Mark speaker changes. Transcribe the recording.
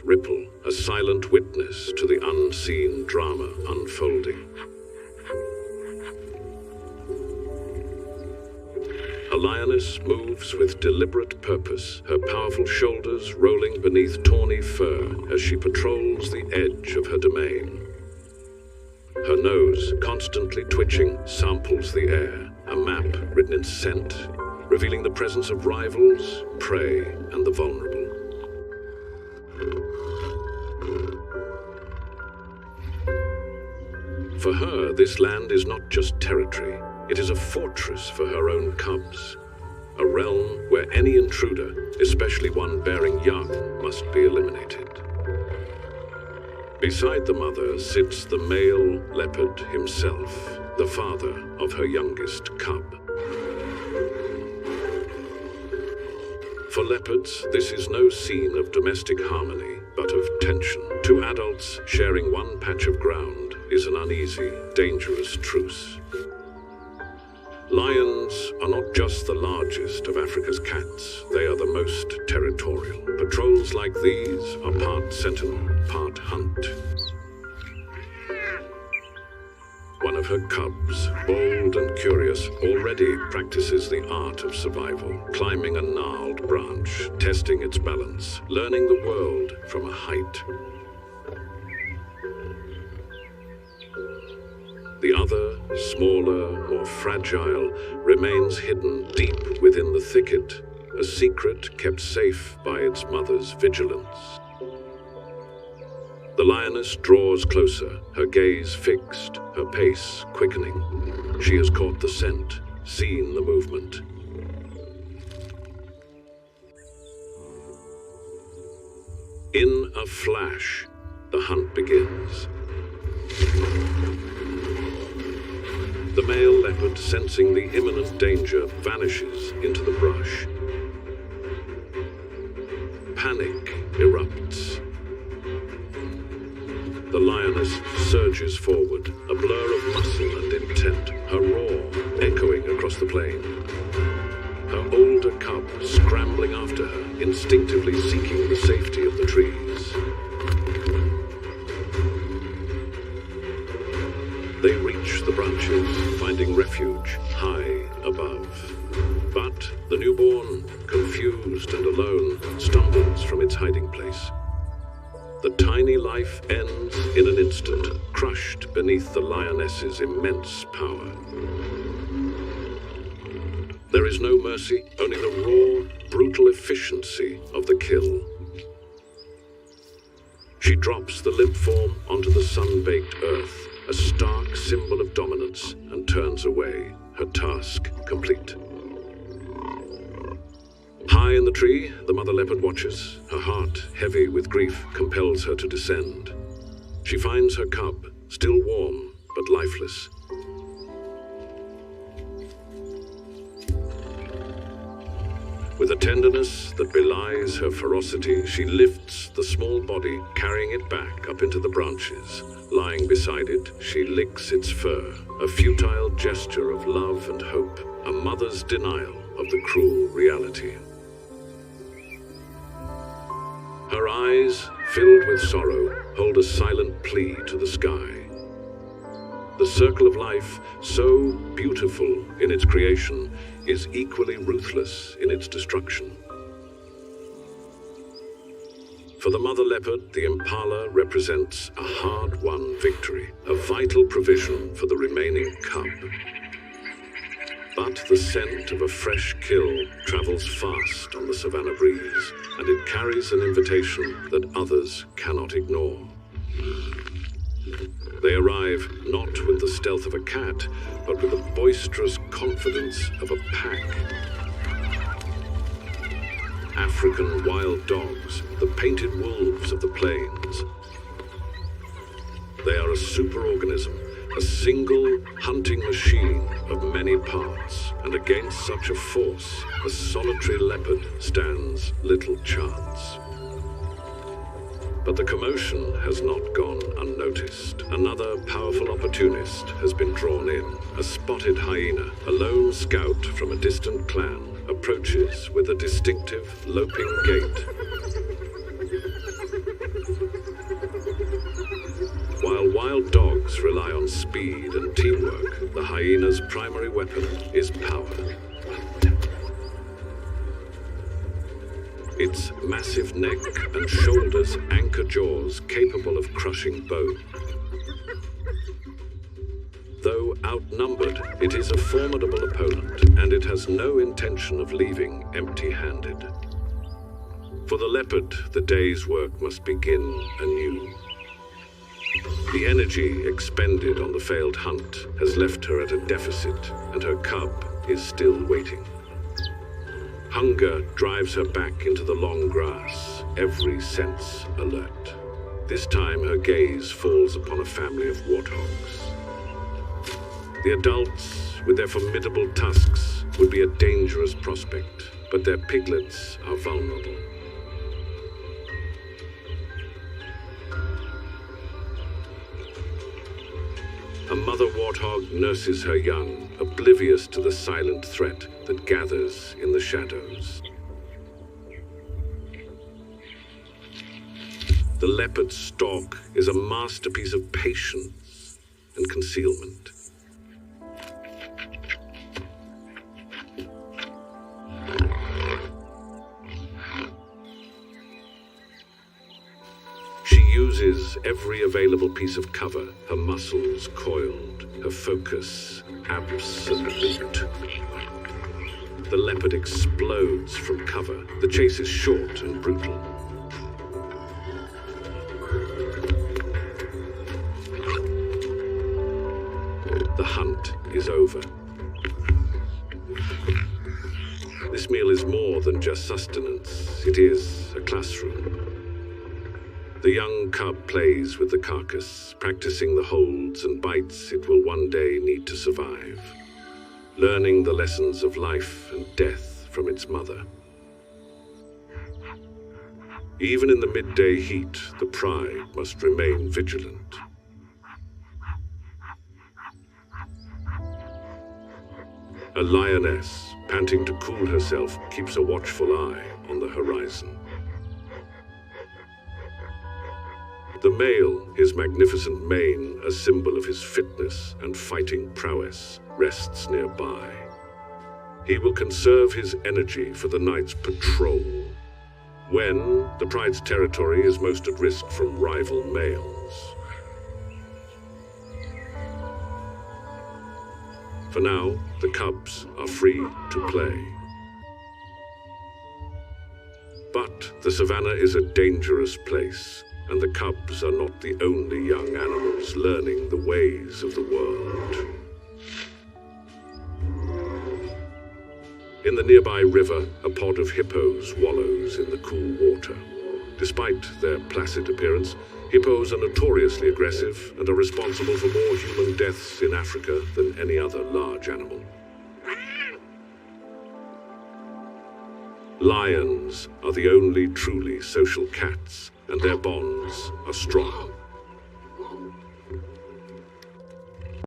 Speaker 1: ripple, a silent witness to the unseen drama unfolding. A lioness moves with deliberate purpose, her powerful shoulders rolling beneath tawny fur as she patrols the edge of her domain. Her nose, constantly twitching, samples the air, a map written in scent, revealing the presence of rivals, prey, and the vulnerable. For her, this land is not just territory. It is a fortress for her own cubs, a realm where any intruder, especially one bearing young, must be eliminated. Beside the mother sits the male leopard himself, the father of her youngest cub. For leopards, this is no scene of domestic harmony, but of tension. Two adults sharing one patch of ground is an uneasy, dangerous truce. Lions are not just the largest of Africa's cats, they are the most territorial. Patrols like these are part sentinel, part hunt. One of her cubs, bold and curious, already practices the art of survival, climbing a gnarled branch, testing its balance, learning the world from a height. The other, smaller, more fragile, remains hidden deep within the thicket, a secret kept safe by its mother's vigilance. The lioness draws closer, her gaze fixed, her pace quickening. She has caught the scent, seen the movement. In a flash, the hunt begins. The male leopard, sensing the imminent danger, vanishes into the brush. Panic erupts. The lioness surges forward, a blur of muscle and intent, her roar echoing across the plain. Her older cub scrambling after her, instinctively seeking the safety of the trees. They reach the branches, finding refuge high above. But the newborn, confused and alone, stumbles from its hiding place. The tiny life ends in an instant, crushed beneath the lioness's immense power. There is no mercy, only the raw, brutal efficiency of the kill. She drops the limp form onto the sun-baked earth, a stark symbol of dominance, and turns away, her task complete. High in the tree, the mother leopard watches. Her heart, heavy with grief, compels her to descend. She finds her cub, still warm but lifeless. With a tenderness that belies her ferocity, she lifts the small body, carrying it back up into the branches. Lying beside it, she licks its fur, a futile gesture of love and hope, a mother's denial of the cruel reality. Her eyes, filled with sorrow, hold a silent plea to the sky. The circle of life, so beautiful in its creation, is equally ruthless in its destruction. For the mother leopard, the impala represents a hard-won victory, a vital provision for the remaining cub. But the scent of a fresh kill travels fast on the savanna breeze, and it carries an invitation that others cannot ignore. They arrive not with the stealth of a cat, but with the boisterous confidence of a pack. African wild dogs, the painted wolves of the plains. They are a superorganism, a single hunting machine of many parts, and against such a force, the solitary leopard stands little chance. But the commotion has not gone unnoticed. Another powerful opportunist has been drawn in. A spotted hyena, a lone scout from a distant clan, approaches with a distinctive loping gait. While dogs rely on speed and teamwork, the hyena's primary weapon is power. Its massive neck and shoulders anchor jaws capable of crushing bone. Though outnumbered, it is a formidable opponent, and it has no intention of leaving empty-handed. For the leopard, the day's work must begin anew. The energy expended on the failed hunt has left her at a deficit, and her cub is still waiting. Hunger drives her back into the long grass, every sense alert. This time her gaze falls upon a family of warthogs. The adults, with their formidable tusks, would be a dangerous prospect, but their piglets are vulnerable. A mother warthog nurses her young, oblivious to the silent threat that gathers in the shadows. The leopard's stalk is a masterpiece of patience and concealment. She uses every available piece of cover, her muscles coiled, her focus absolute. The leopard explodes from cover. The chase is short and brutal. The hunt is over. This meal is more than just sustenance. It is a classroom. The young cub plays with the carcass, practicing the holds and bites it will one day need to survive, learning the lessons of life and death from its mother. Even in the midday heat, the pride must remain vigilant. A lioness, panting to cool herself, keeps a watchful eye on the horizon. The male, his magnificent mane, a symbol of his fitness and fighting prowess, rests nearby. He will conserve his energy for the night's patrol, when the pride's territory is most at risk from rival males. For now, the cubs are free to play. But the savannah is a dangerous place, and the cubs are not the only young animals learning the ways of the world. In the nearby river, a pod of hippos wallows in the cool water. Despite their placid appearance, hippos are notoriously aggressive and are responsible for more human deaths in Africa than any other large animal. Lions are the only truly social cats, and their bonds are strong.